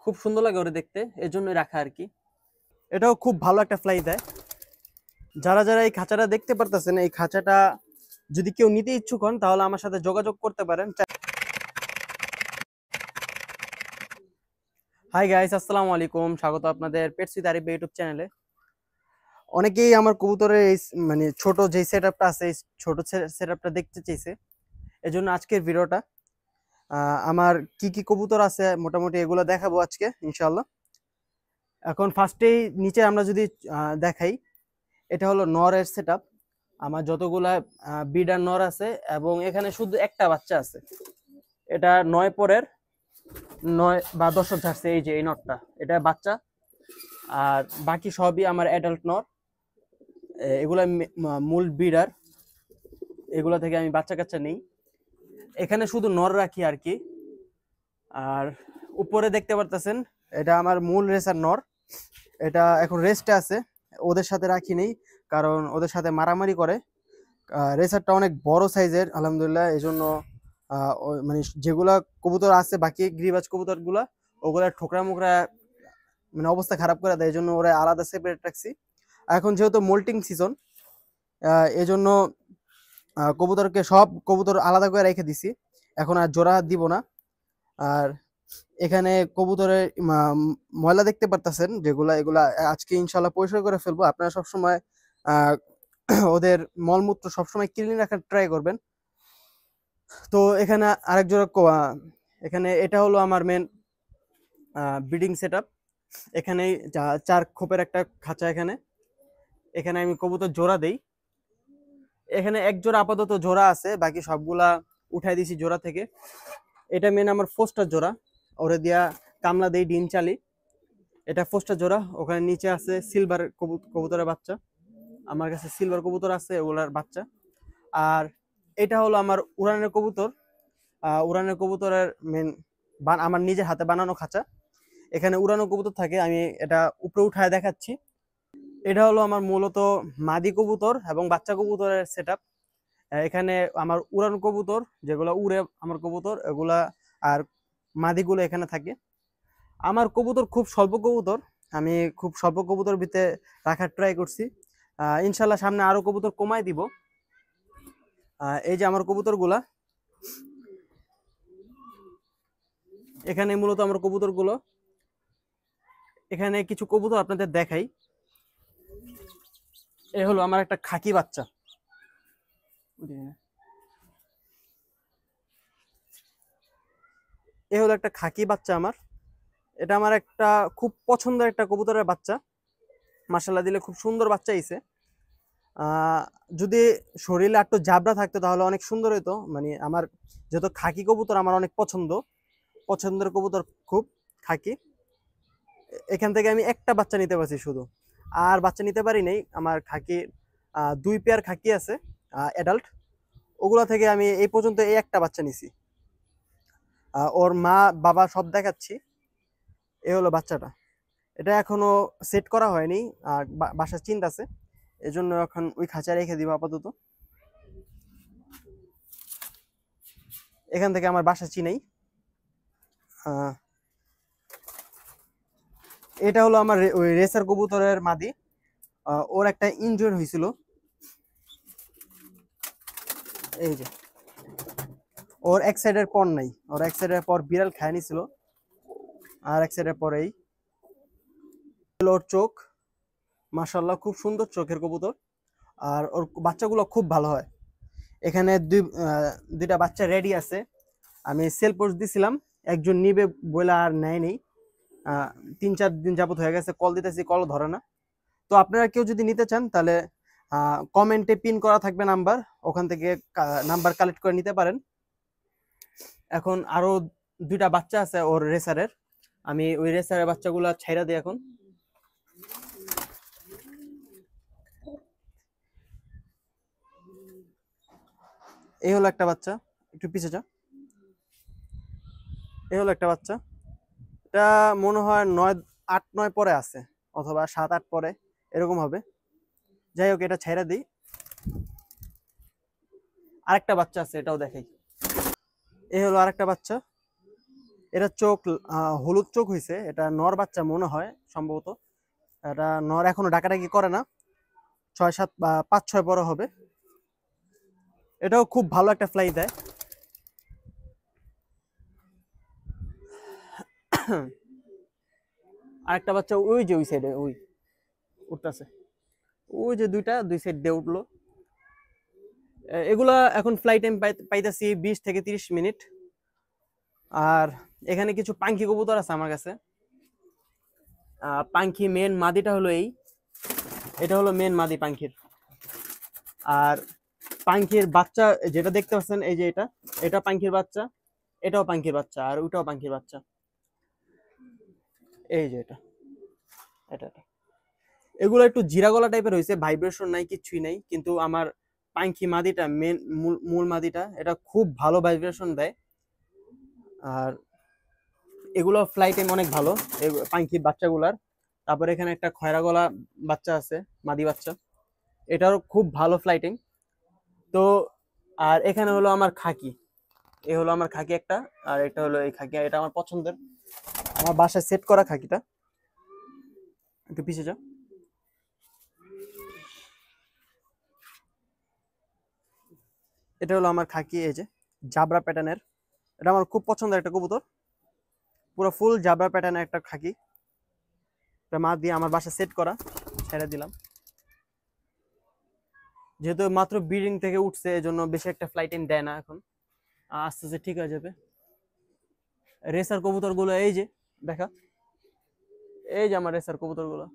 খুব সুন্দর লাগে ওরে দেখতে, এই জন্যই রাখা আর কি। এটাও খুব ভালো একটা ফ্লাই দেয়। যারা যারা এই খাঁচাটা দেখতে পারতেছেন, এই খাঁচাটা যদি কেউ নিতে ইচ্ছুক হন তাহলে আমার সাথে যোগাযোগ করতে পারেন। হাই গাইস, আসসালামু আলাইকুম, স্বাগত আপনাদের পেটস উইথ আরিফ ইউটিউব চ্যানেলে। অনেকেই আমার কবুতরের এই মানে ছোট যে সেটআপটা আছে, এই ছোট সেটআপটা দেখতে চাইছে। এজন্য আজকের ভিডিওটা আমার কি কি কবুতর আছে মোটামুটি এগুলো দেখাবো আজকে ইনশাআল্লাহ। এখন ফার্স্টেই নিচে আমরা যদি দেখাই, এটা হলো নরের সেটআপ। আমার যতগুলা বিডার নর আছে এবং এখানে শুধু একটা বাচ্চা আছে। এটা 9 পরের 9 বা 10 ছাড়ছে, এই যে এই নরটা, এটা বাচ্চা। আর বাকি সবই আমার অ্যাডাল্ট নর। এগুলা মূল বিডার, এগুলা থেকে আমি বাচ্চা কাচ্চা নেই। এখানে শুধু নর রাখি আর কি। আর উপরে দেখতে পারতেছেন, এটা আমার মূল রেসার নর। এটা এখন রেস্টে আছে, ওদের সাথে রাখি নেই কারণ ওদের সাথে মারামারি করে। রেসারটা অনেক বড় সাইজের আলহামদুলিল্লাহ, এই জন্য মানে যেগুলা কবুতর আছে বাকি গিরিবাজ কবুতর গুলা, ওগুলা ঠোকরা মুকরা মানে অবস্থা খারাপ করে দেয়, এই জন্য ওরা আলাদা সেপারেট রাখছি। এখন যেহেতু মোল্টিং সিজন, এই জন্য কবুতরকে সব কবুতর আলাদা করে রেখে দিছি, এখন আর জোড়া দিব না। আর এখানে কবুতরের ময়লা দেখতে পারতেছেন যেগুলা, এগুলা আজকে ইনশাল্লাহ পরিষ্কার করে ফেলবো। আপনারা সবসময় ওদের মলমূত্র সবসময় ক্লিন রাখার ট্রাই করবেন। তো এখানে আরেক জোড়া এখানে এটা হলো আমার মেন ব্রিডিং সেটআপ। এখানে 4 খোপের একটা খাঁচা। এখানে এখানে আমি কবুতর জোড়া দেই। এখানে এক জোড়া আপাতত জোড়া আছে, বাকি সবগুলা উঠাই দিছি জোড়া থেকে। এটা মেন আমার ফোস্টার জোড়া, ওরে দিয়া কামলা দেই ডিম চালি। এটা ফোস্টার জোড়া। ওখানে নিচে আছে সিলভার কবুতরের বাচ্চা, আমার কাছে সিলভার কবুতর আছে, ওগুলার বাচ্চা। আর এটা হলো আমার উড়ানের কবুতর। উড়ানের কবুতরের মেন আমার নিজের হাতে বানানো খাঁচা। এখানে উড়ানো কবুতর থাকে, আমি এটা উপরে উঠায় দেখাচ্ছি। এটা হলো আমার মূলত মাদি কবুতর এবং বাচ্চা কবুতরের সেটআপ। এখানে আমার উড়ানো কবুতর যেগুলো উড়ে আমার কবুতর এগুলা, আর মাদিগুলো এখানে থাকে। আমার কবুতর খুব স্বল্প কবুতর, আমি খুব স্বল্প কবুতর ভিতরে রাখার ট্রাই করছি। ইনশাল্লাহ সামনে আরো কবুতর কমাই দিব। এই যে আমার কবুতরগুলা, এখানে মূলত আমার কবুতরগুলো। এখানে কিছু কবুতর আপনাদের দেখাই। এ হলো আমার একটা খাকি বাচ্চা। এ হলো একটা খাকি বাচ্চা আমার। এটা আমার একটা খুব পছন্দের একটা কবুতরের বাচ্চা। মাশাআল্লাহ দিলে খুব সুন্দর বাচ্চা হইছে। যদি শরীরে একটু জাবরা থাকতো তাহলে অনেক সুন্দর হতো। মানে আমার যেহেতু খাকি কবুতর আমার অনেক পছন্দের কবুতর খুব খাকি। এখান থেকে আমি একটা বাচ্চা নিতে পারছি শুধু, আর বাচ্চা নিতে পারি নাই। আমার খাকি 2 পেয়ার খাকি আছে অ্যাডাল্ট, ওগুলা থেকে আমি এই পর্যন্ত এই একটা বাচ্চা নিছি। ওর মা বাবা সব দেখাচ্ছি। এ হলো বাচ্চাটা। এটা এখনো সেট করা হয়নি, বাসার চিন্তা আছে, এই জন্য এখন ওই খাঁচা রেখে দিব আপাতত। এখান থেকে আমার বাসা চিনাই। এটা হলো আমার ওই রেসার কবুতরের মাদি। ওর একটা ইনজুরি হয়েছিল, এই যে ওর এক সাইডের পর নাই, ওর এক সাইডের পর বিড়াল খায় নিছিল, আর এক সাইডের পরেই ওর চোখ। মাশাআল্লাহ খুব সুন্দর চোখের কবুতর, আর ওর বাচ্চাগুলো খুব ভালো হয়। এখানে দুইটা বাচ্চা রেডি আছে, আমি সেল পোস্ট দিছিলাম, একজন নিবে বলে আর নেয় নেই। 3-4 দিন যাবত হয়ে গেছে, কল দিতেছি কল ধরে না। তো আপনারা কেউ যদি নিতে চান তাহলে কমেন্টে পিন করা থাকবে নাম্বার, ওখান থেকে নাম্বার কালেক্ট করে নিতে পারেন। এখন আরো 2টা বাচ্চা আছে ওর রেসারের, আমি ওই রেসারের বাচ্চাগুলো ছাইরা দিই এখন। এই হলো একটা বাচ্চা, একটু পিছে যা। এই হলো একটা বাচ্চা। এটা মনে হয় 8-9 পরে আছে, অথবা 7-8 পরে এরকম হবে। যাই হোক, এটা ছাইরা দিই। আরেকটা বাচ্চা আছে, এটাও দেখাই। এই হলো আরেকটা বাচ্চা। এটা চোখ হলুদ চোখ হয়েছে, এটা নর বাচ্চা মনে হয় সম্ভবত। এটা নর এখনো ডাকাডাকি করে না, 6-7 বা 5-6 বড় হবে। এটাও খুব ভালো একটা ফ্লাই দেয়। আরেকটা বাচ্চা ওই যে ওই সাইডে ওই উঠতেছে, ওই যে দুই সাইড দিয়ে উঠলো। এগুলা এখন ফ্লাই টাইম পাইতেছি 20 থেকে 30 মিনিট। আর এখানে কিছু পাঙ্খি কবুতর আছে আমার কাছে। পাঙ্খি মেন মাদিটা হলো এটা হলো মেন মাদি পাঙ্খির। আর পাঙ্খির বাচ্চা যেটা দেখতে পাচ্ছেন, এই যে এটা পাঙ্খির বাচ্চা, এটাও পাঙ্খির বাচ্চা, আর ওটাও পাঙ্খির বাচ্চা। এই যে এটা এটা এটা। এগুলো একটু জিরা গলা টাইপের হয়েছে, ভাইব্রেশন নাই, কিচ্ছুই নাই, কিন্তু আমার পাঙ্খি মাদিটা মেন মূল মাদিটা এটা খুব ভালো ভাইব্রেশন দেয়। আর এগুলো ফ্লাই টাইম অনেক ভালো পাঙ্খির বাচ্চাগুলার। তারপরে এখানে একটা খয়রা গলা বাচ্চা আছে, মাদি বাচ্চা, এটারও খুব ভালো ফ্লাই টাইম। তো আর এখানে হলো আমার খাকি, এ হলো আমার খাকি একটা, আর এটা হলো এই খাকি, এটা আমার পছন্দের, আমার বাসায় সেট করা খাকিটা। একটু পিছিয়ে যা। এটা হলো আমার খাকি, এই যে জাবরা প্যাটার্নের, এটা আমার খুব পছন্দের একটা কবুতর, পুরো ফুল জাবরা প্যাটার্নের একটা খাকি। এটা মা দিয়ে আমার বাসায় সেট করা, ছেড়ে দিলাম। যেহেতু মাত্র ব্রিডিং থেকে উঠছে, এজন্য বেশি একটা ফ্লাই টাইম দেয় না এখন, আস্তে আস্তে ঠিক হয়ে যাবে। রেসার কবুতর গুলো এই যে দেখা, এই যে আমার রেসার কবুতর গুলো,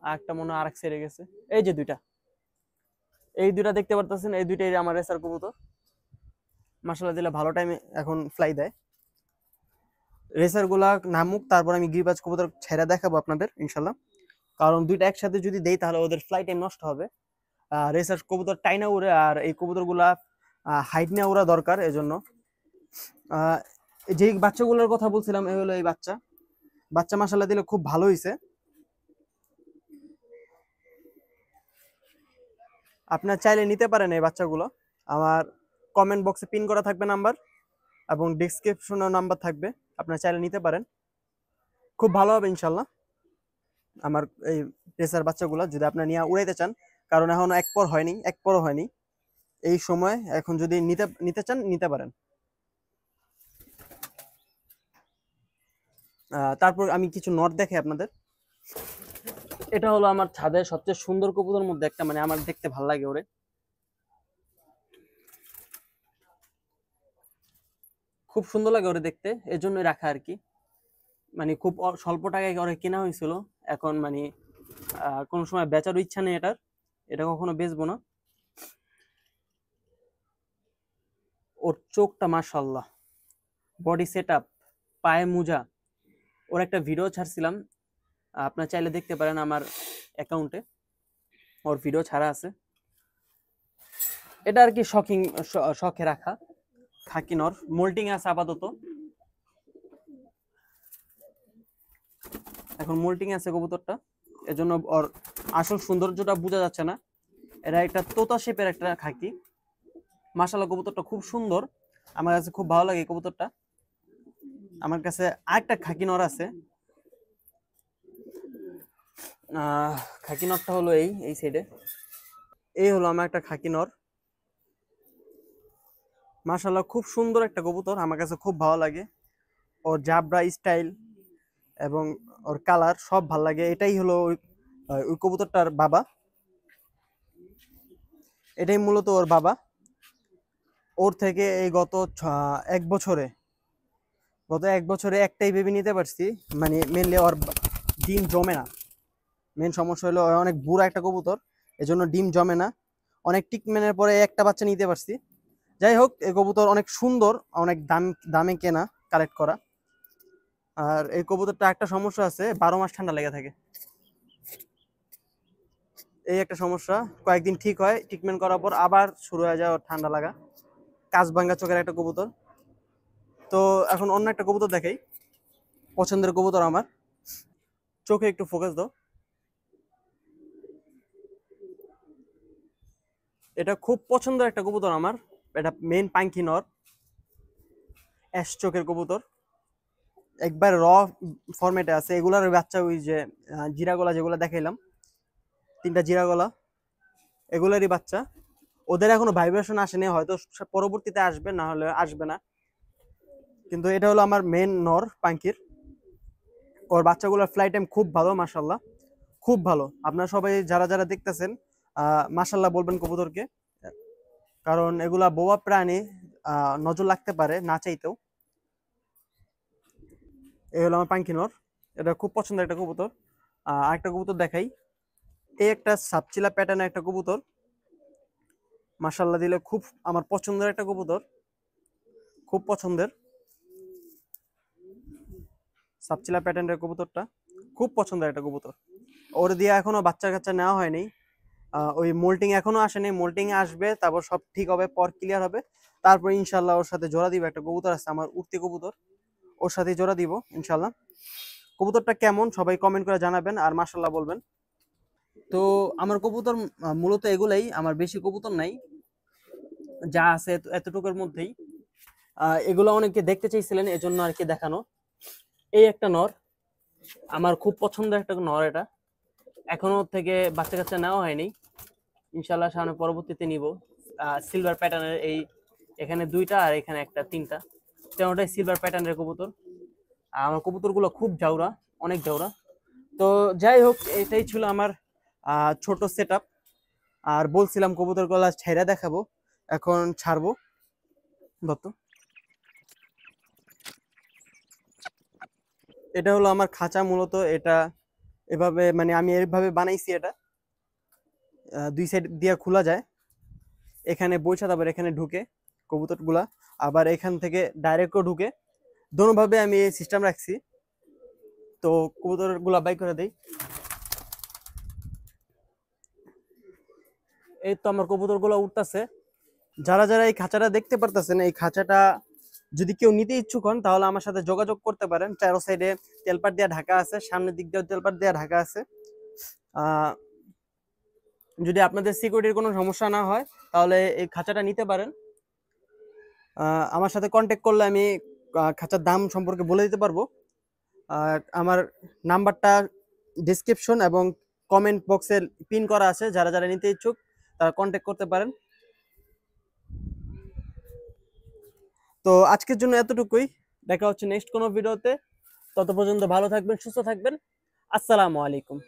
আর একটা মনে হয় আরেক সেরে গেছে। এই যে এই দুইটা দেখতে পারতেছেন, এই দুইটাই আমার রেসার কবুতর, মাশাআল্লাহ দিলে ভালো টাইমে এখন ফ্লাই দেয়। রেসার গুলা নামুক, তারপর আমি গিরিবাজ কবুতর ছেড়ে দেখাবো আপনাদের ইনশাল্লাহ। কারণ দুইটা একসাথে যদি দেই তাহলে ওদের ফ্লাই টাইম নষ্ট হবে। রেসার কবুতর টাইনা উড়ে, আর এই কবুতর গুলা হাইট নিয়ে উড়া দরকার। এজন্য যে বাচ্চাগুলোর কথা বলছিলাম, এই হলো এই বাচ্চা মাশাআল্লাহ দিলে খুব ভালো হয়েছে। আপনার চাইলে নিতে পারেন এই বাচ্চাগুলো, আমার কমেন্ট বক্সে পিন করা থাকবে নাম্বার, এবং ডিসক্রিপশনেও নাম্বার থাকবে, আপনারা চাইলে নিতে পারেন, খুব ভালো হবে ইনশাল্লাহ আমার এই রেসার বাচ্চাগুলো যদি আপনারা নিয়ে উড়াইতে চান। কারণ এখন এক পরও হয়নি এই সময়, এখন যদি নিতে চান নিতে পারেন। তারপর আমি কিছু নট দেখাই আপনাদের। এটা হলো আমার ছাদের সবচেয়ে সুন্দর কবুতর মধ্যে একটা, মানে আমার দেখতে ভালো লাগে ওরে, খুব সুন্দর লাগে ওরে দেখতে, এজন্যই রাখা আর কি। মানে খুব স্বল্প টাকায় ওরে কেনা হয়েছিল, এখন মানে কোনো সময় বেচার ইচ্ছা নেই এটা কখনো বেচবো না। ওর চোখটা মাশাআল্লাহ, বডি সেট আপ, পায়ে মোজা, ওর একটা ভিডিও ছাড়ছিলাম, আপনার চাইলে দেখতে পারেন আমার অ্যাকাউন্টে, ওর ভিডিও ছাড়া আছে। এটা আর কি শখে রাখা খাকি নর, মোল্টিং আছে আপাতত, এখন মোল্টিং আছে কবুতরটা, এজন্য ওর আসল সৌন্দর্যটা বোঝা যাচ্ছে না। এটা একটা তোতা শেপের একটা খাকি, মাশাআল্লাহ কবুতরটা খুব সুন্দর, আমার কাছে খুব ভালো লাগে এই কবুতরটা। আমার কাছে আরেকটা খাকি নর আছে, খাকি নরটা হলো এই সাইডে, এই হলো আমার একটা খাকি নর, মাশাআল্লাহ খুব সুন্দর একটা কবুতর, আমার কাছে খুব ভালো লাগে, ওর জাবরা স্টাইল এবং ওর কালার সব ভালো লাগে। এটাই হলো ওই কবুতরটার বাবা, এটাই মূলত ওর বাবা। ওর থেকে এই এক বছরে একটাই বেবি নিতে পারছি, মানে মেনলি ওর ডিম জমে না। মেন সমস্যা হলো অনেক বুড়া একটা কবুতর, এজন্য ডিম জমে না। অনেক ট্রিটমেন্টের পরে একটা বাচ্চা নিতে পারছি। যাই হোক, এই কবুতর অনেক সুন্দর, অনেক দামে কেনা, কালেক্ট করা। আর এই কবুতরটা একটা সমস্যা আছে, 12 মাস ঠান্ডা লেগে থাকে, এই একটা সমস্যা। কয়েকদিন ঠিক হয়, ট্রিটমেন্ট করার পর আবার শুরু হয়ে যায় ওর ঠান্ডা লাগা। কাঁচভাঙ্গা চোখের একটা কবুতর। তো এখন অন্য একটা কবুতর দেখাই, পছন্দের কবুতর আমার, চোখে একটু ফোকাস দাও। এটা খুব পছন্দের একটা কবুতর আমার, এটা মেন পাঙ্খি নর, অ্যাশ চোখের কবুতর, একবার র ফরম্যাটে আছে। এগুলার বাচ্চা ওই যে জিরা গলা যেগুলো দেখাইলাম, 3টা জিরা গলা, এগুলারই বাচ্চা। ওদের এখনো ভাইব্রেশন আসেনি, হয়তো পরবর্তীতে আসবে, না হলে আসবে না। কিন্তু এটা হলো আমার মেন নর পাঙ্কির। ওর বাচ্চাগুলোর ফ্লাই টাইম খুব ভালো, মাশাল্লাহ, খুব ভালো। আপনারা সবাই যারা যারা দেখতেছেন মাশাল্লাহ বলবেন কবুতরকে, কারণ এগুলা বোবা প্রাণী, নজর লাগতে পারে না চাইতেও। এই হলো আমার পাঙ্কি নর, এটা খুব পছন্দের একটা কবুতর। আরেকটা কবুতর দেখাই, এই একটা সাপচিলা প্যাটার্নের একটা কবুতর, মাশাল্লাহ দিলে খুব আমার পছন্দের একটা কবুতর, খুব পছন্দের। সাপচিলা প্যাটার্নের কবুতরটা খুব পছন্দের একটা কবুতর। ওর দিয়ে এখনো বাচ্চা কাচ্চা নেওয়া হয়নি, ওই মোল্টিং এখনো আসেনি, মোল্টিং এ আসবে, তারপর সব ঠিক হবে, পর ক্লিয়ার হবে, তারপর ইনশাল্লাহ ওর সাথে জোড়া দিব। একটা কবুতর আছে আমার উঠতি কবুতর, ওর সাথে জোড়া দিব ইনশাল্লাহ। কবুতরটা কেমন সবাই কমেন্ট করে জানাবেন আর মাশাল্লাহ বলবেন। তো আমার কবুতর মূলত এগুলাই, আমার বেশি কবুতর নাই, যা আছে এতটুকুর মধ্যেই। এগুলো অনেকে দেখতে চাইছিলেন, এজন্য আর কি দেখানো। এই একটা নর, আমার খুব পছন্দের একটা নর, এটা এখনো থেকে বাচ্চা কাচ্চা নেওয়া হয়নি, ইনশাল্লাহ সামনে পরবর্তীতে নিব। সিলভার প্যাটার্নের এই, এখানে 2টা আর এখানে একটা, 3টা, তেমনটাই সিলভার প্যাটার্নের কবুতর। আর আমার কবুতরগুলো খুব জাউরা, অনেক জাউরা। তো যাই হোক, এটাই ছিল আমার ছোট সেট আপ। আর বলছিলাম কবুতরগুলো ছেড়ে দেখাবো, এখন ছাড়বো। দত্ত, এটা হলো আমার খাঁচা মূলত। এটা এভাবে মানে আমি এইভাবে বানাইছি, এটা 2 সাইড দিয়ে খোলা যায়, এখানে বইসা তারপর এখানে ঢুকে কবুতরগুলা, আবার এখান থেকে ডাইরেক্টও ঢুকে, দোনোভাবে আমি এই সিস্টেম রাখছি। তো কবুতরগুলা বাই করে দেই। এই তো আমার কবুতরগুলো উঠতেছে। যারা যারা এই খাঁচাটা দেখতে পারতেছেন, এই খাঁচাটা যদি কেউ নিতে ইচ্ছুক হন তাহলে আমার সাথে যোগাযোগ করতে পারেন। চারো সাইডে তেলপাট দিয়ে ঢাকা আছে, সামনের দিক দিয়ে তেলপাট দিয়ে ঢাকা আছে। আহ যদি আপনাদের সিকিউরিটির কোনো সমস্যা না হয় তাহলে এই খাঁচাটা নিতে পারেন। আমার সাথে কন্ট্যাক্ট করলে আমি খাঁচার দাম সম্পর্কে বলে দিতে পারবো। আর আমার নাম্বারটা ডিসক্রিপশন এবং কমেন্ট বক্সে পিন করা আছে, যারা যারা নিতে ইচ্ছুক তারা কন্ট্যাক্ট করতে পারেন। তো আজকের জন্য এতটুকুই, দেখা হচ্ছে নেক্সট কোনো ভিডিওতে। তত পর্যন্ত ভালো থাকবেন, সুস্থ থাকবেন। আসসালামু আলাইকুম।